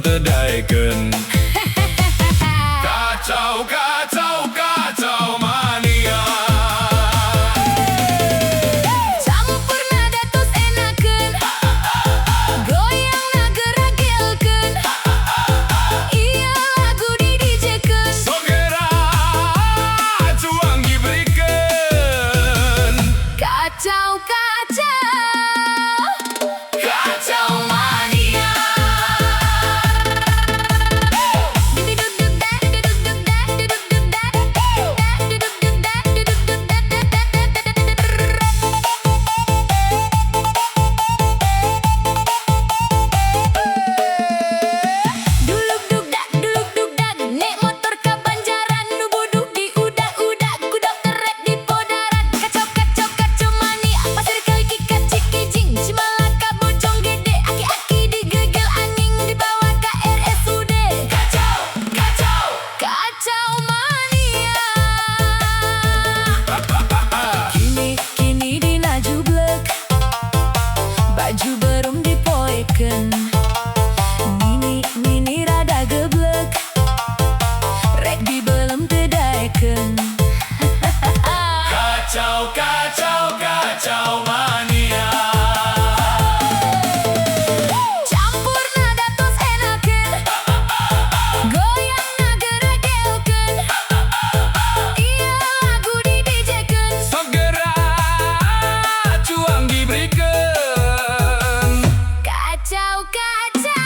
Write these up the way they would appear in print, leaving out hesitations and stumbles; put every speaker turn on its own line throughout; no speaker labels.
tedaikeun. Kacau, kacau, kacau mania.
Campur nada tos enakeun, goyang na geragelkeun, ieu lagu di DJ-keun.
Sogera cuang diberikan.
Kacau, kacau, kacau mania. Duluk duk dak, nek motor ka Banjaran, nu buduk di udak-udak, ku dokter rek di podaran. Kacau, kacau, kacau mania, pasir kali kacik kijing, Cimalaka bojong gede, aki-aki digegel anjing, dibawa ke RSUD. Kacau, kacau, kacau mania. Kini dina jublek, baju berum dipoekeun, Nini rada geblek, rek dibelem tedaikeun.
Kacau, kacau, kacau mania.
Campur nada tos enakeun, goyang na geragelkeun, ieu lagu di DJ-keun.
Segera cuang diberikan.
Kacau, kacau,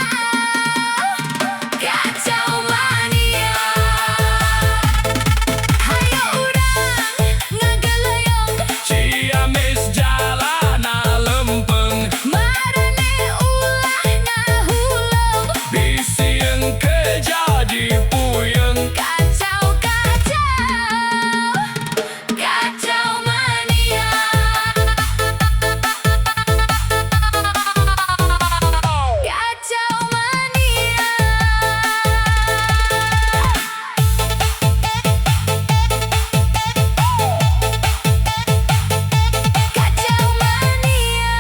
kacau mania. Hayo urang ngagelayong,
Ciamis jalana lempeng,
marane ulah ngahuleng.
bisieun kejadi puyeng.
Kacau, kacau, kacau mania. Kacau mania. Kacau mania.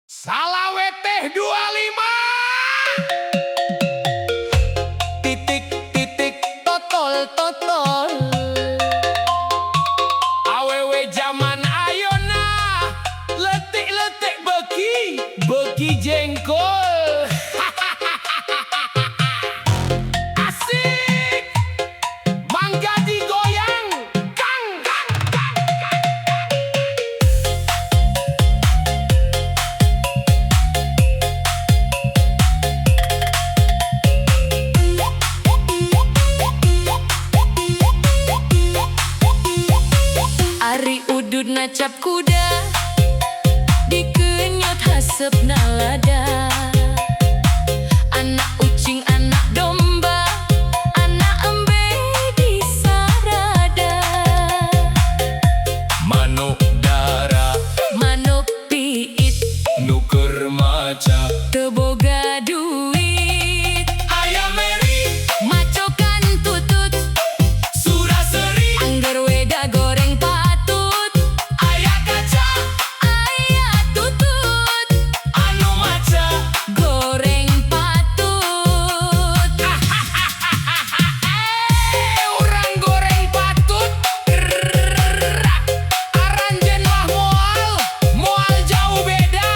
Salawe teh 25. Titik titik totol totol. Awewe zaman ayeuna letik-letik beki jengkol. Asik. Mangga digoyang. Kang kang kang kang.
Ari udud nacap kuda, dikenyot hasep nalada. Anak ucing, anak domba, anak embe di sarada.
Manuk dara
Manuk piit,
nuker maca.
teu boga duit.
Ayam meri
Macokan tutut,
suraseri.
angger weda goreng patut.
Aya kaca
Aya tutut,
anu maca.
goreng patut.
Urang goreng patut. Aranjeun mah moal jauh beda.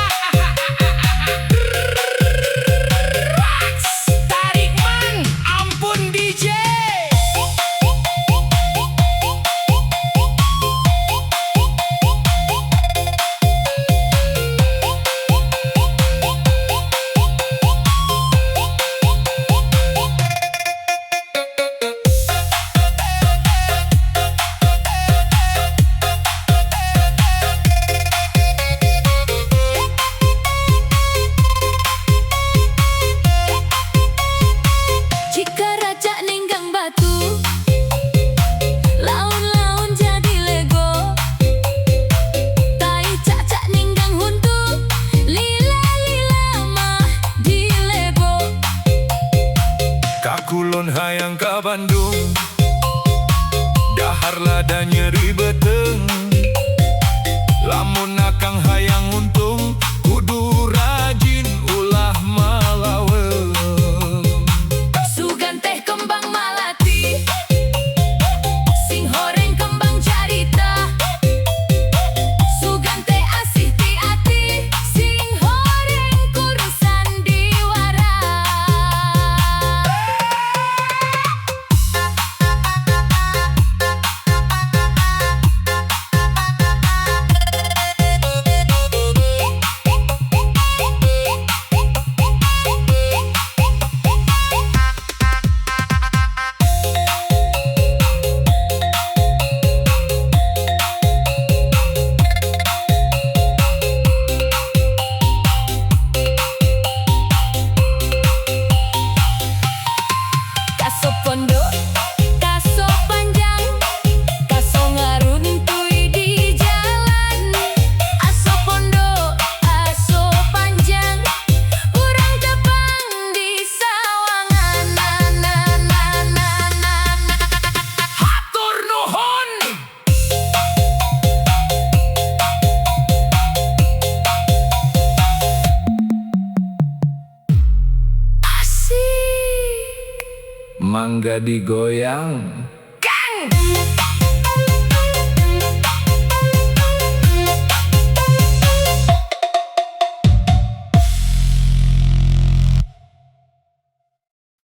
mangga digoyang.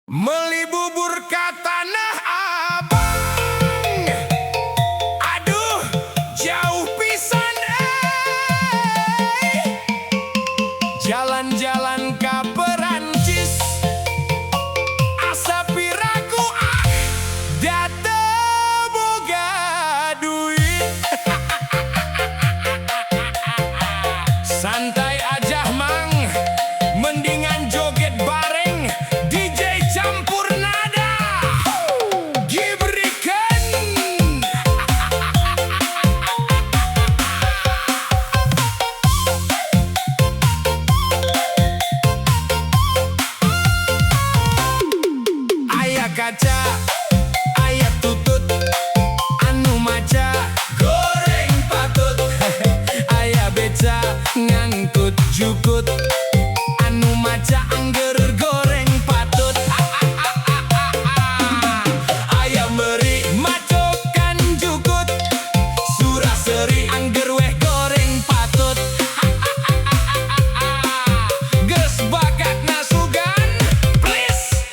Meli bubur ke Tanah Abang, aduh jauh pisan jalan-jalan ke Perancis, asa piraku data boga duit. Santai aja mang, mendingan joget bareng DJ campur nada Gibrikan. Aya kaca, aya tutut, anu maca goreng patut. Aya beca ngangkut jukut, anu maca angger goreng patut. Aya meri macokan jukut, suraseri angger weh goreng patut. Geus bakat nasugan please.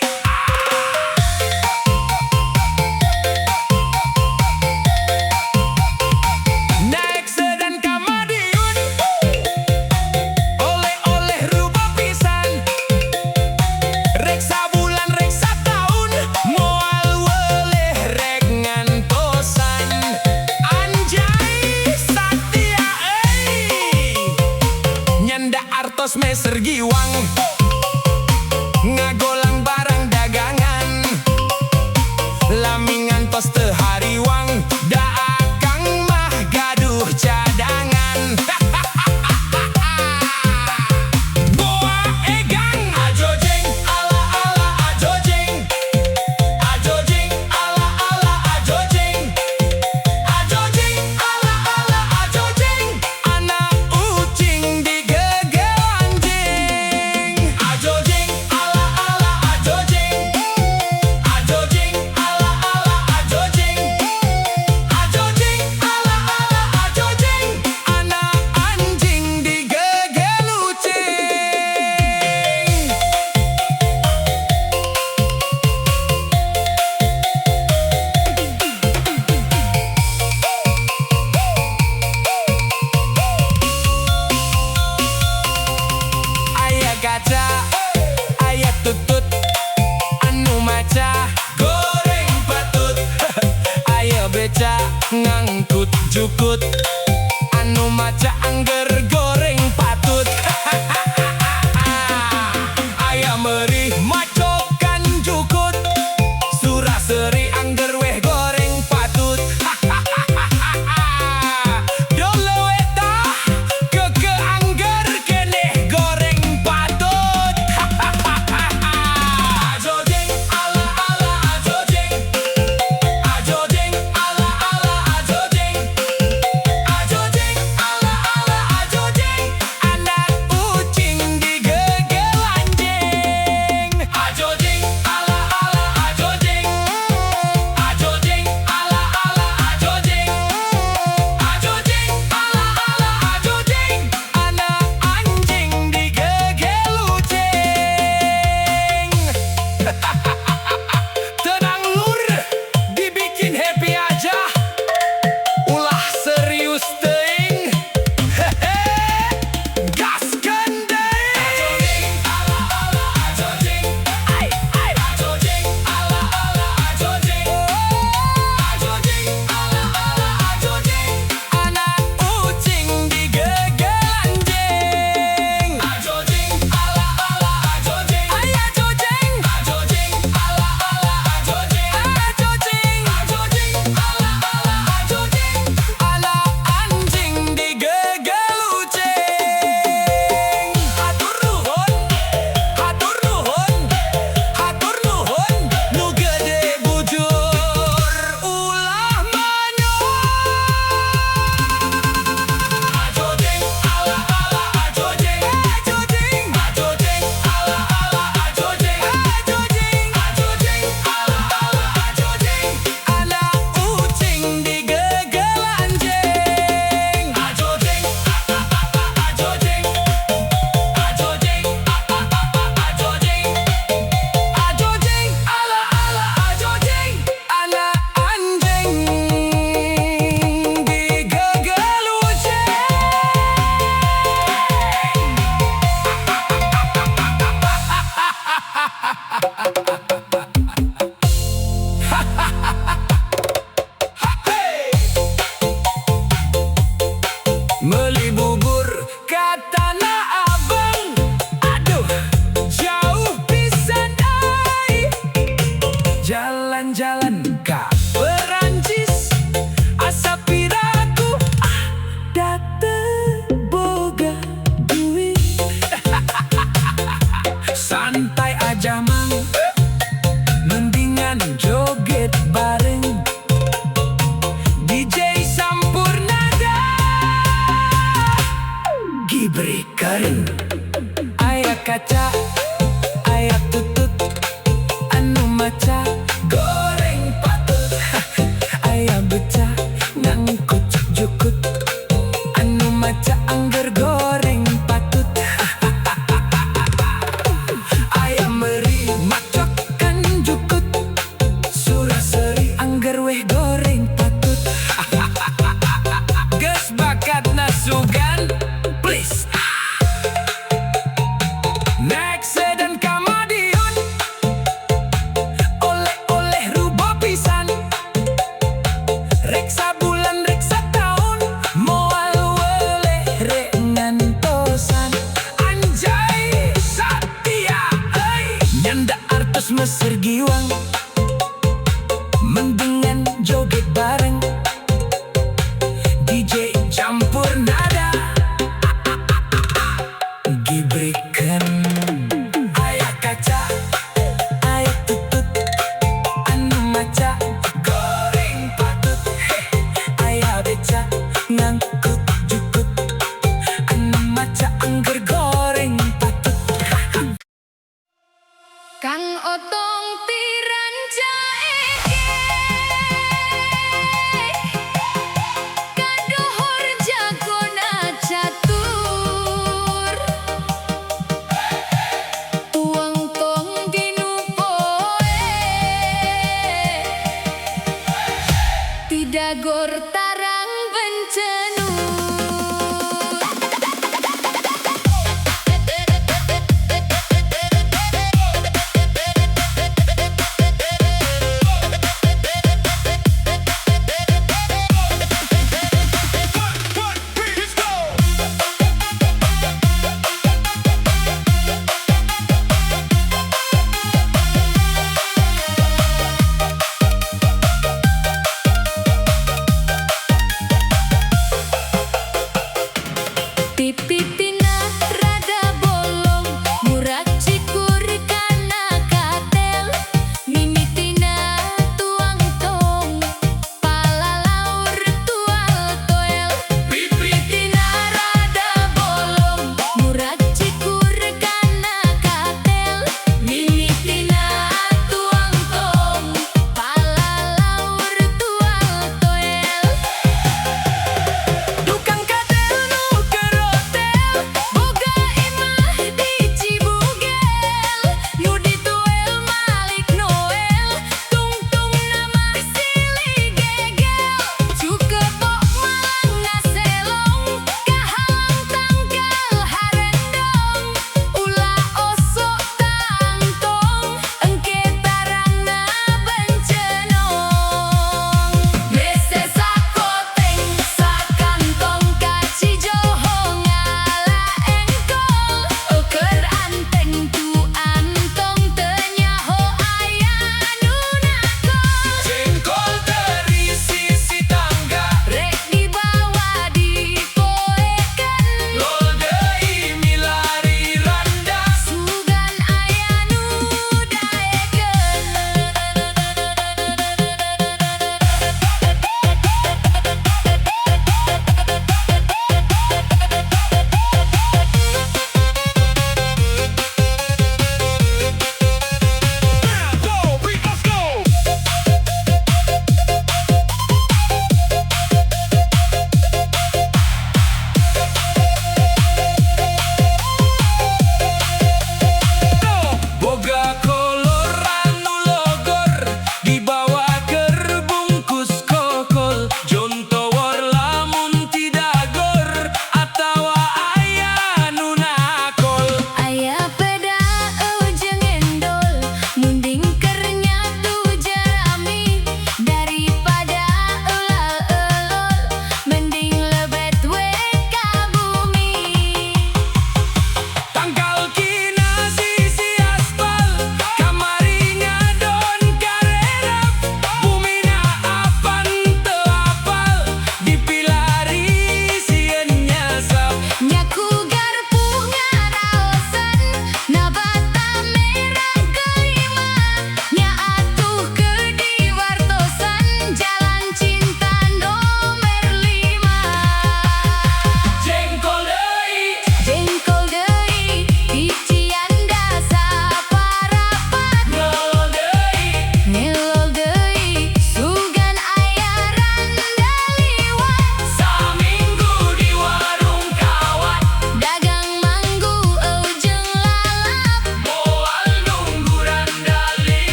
Naik sedan ka Madiun, oleh-oleh rubah pisan. Reksa bulan reksa tahun, moal weleh rek ngantosan. Anjay Satya nyanda artos meser giwang, ngagolang barang dagangan. Lami ngantos teu hariwang, da akang mah gaduh cadangan. Boa egang ajojeng ala ala ajojeng, ajojeng ala ala ajojeng, ajojeng ala ala ajojeng. Anak ucing digegel anjing, ajojeng ala ala ajojeng, ajojeng ala ala ajojeng, ajojeng ala ala ajojeng. Anak anjing digegel ucing. Aya kaca, aya tutut, anu maca goreng patut. Aya beca ngangkut jukut, anu maca angger goreng patut. Aya meri macokan jukut, suraseri angger weh goreng patut. Dolo eta keke angger keneh goreng patut. Ayam tutut anu maca goreng patut. Ayam beca ngangkut jukut anu maca angger goreng patut. Ayam meri macokan jukut suraseri angger weh goreng patut. Geus bakat nasugan please. Next dan kamadiun oleh-oleh rubo pisan. Reksa bulan reksa tahun moal weleh rek ngantosan. Anjay Satya euy nyanda artos Mesir Giwang mendengan joget bareng DJ campur nada gibrikan. Ayah kaca ayah tutut anu maca goreng patut. Ayah beca ngangkut jukut anu maca angger goreng patut.
Kang Otong tiran jaeke kadohor jagona catur tuang tong dinu poe tidak gor tarang bencenur.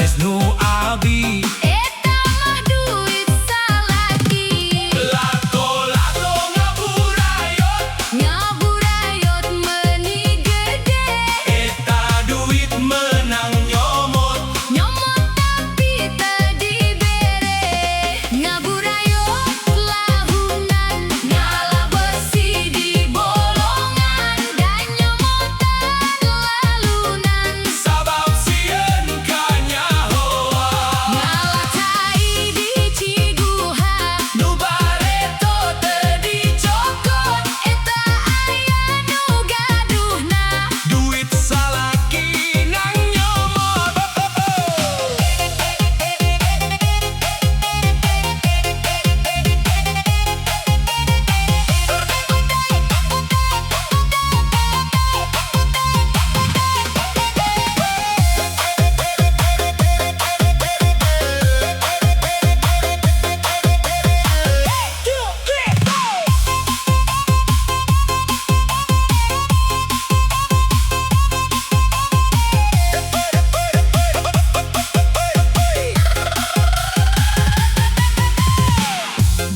sanes nu abi.
Eta mah duit salaki.
Lato-lato ngaburayot,
Ngaburayot meuni gede.
eta duit menang nyomot.
Nyomot tapi teu dibere. Ngaburayot lahunan, nyala besi di bolongan, dan nyomotan lalunan.
Sabab sieun kanyahoa,
Ngalacai di Ciguha,
nu bareto teu dicokot.
eta aya nu gaduhna.
Duit salaki nang nyomot.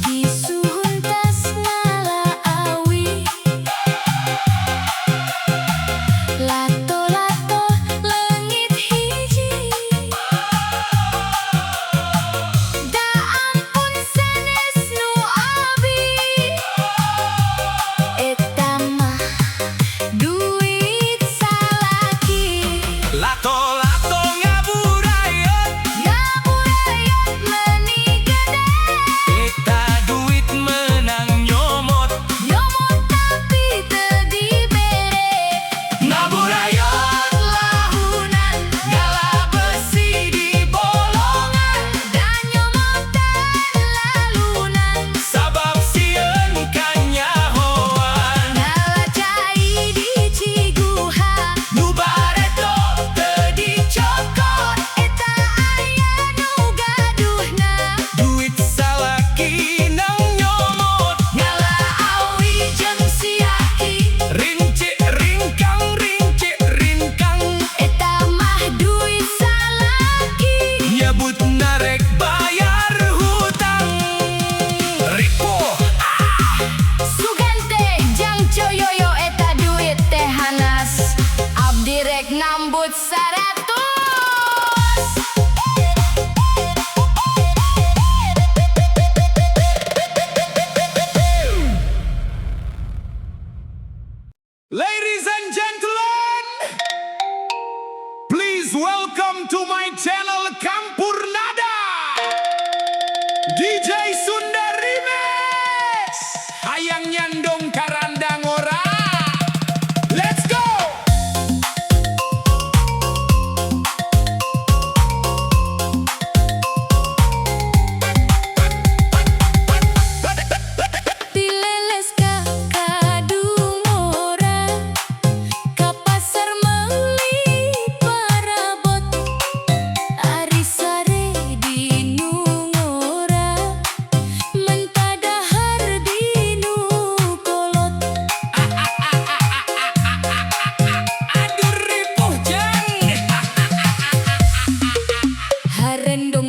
Disuhun tas ngalaawi, lato-lato leungit hiji. Da ampun sanes nu abi, eta mah duit salaki.
Lato-lato ngaburayot,
Ngaburayot meuni gede.
eta duit menang nyomot.
Nyomot tapi teu dibere.
Ngaburayot
Lahunan,
ngala besi di bolongan,
dan nyomotan lalunan.
sabab sieun kanyahoan.
Ngalacai di Ciguha,
Nu bareto teu dicokot.
eta aya nu gaduhna.
Duit salaki nang nyomot.
Ngalaawi jeung siaki,
Rinci ringkang, rinci ringkang,
eta mah duit salaki.
nyebut narek bayar hutang. Ripo
Sugante jang coyoyo eta duit teh hanas. Abdi rek nambut 100.
Ladies and gentlemen, please welcome to my channel Campur Nada, DJ Sunda Remix. Hayang nyandung karandang ora. Let's go.
Pileles ka Kadungora, ka pasar meuli parabot. Ari sare di Nungora, mentadahar di Nukolot.
Aduh ripuh jeng.
Harendong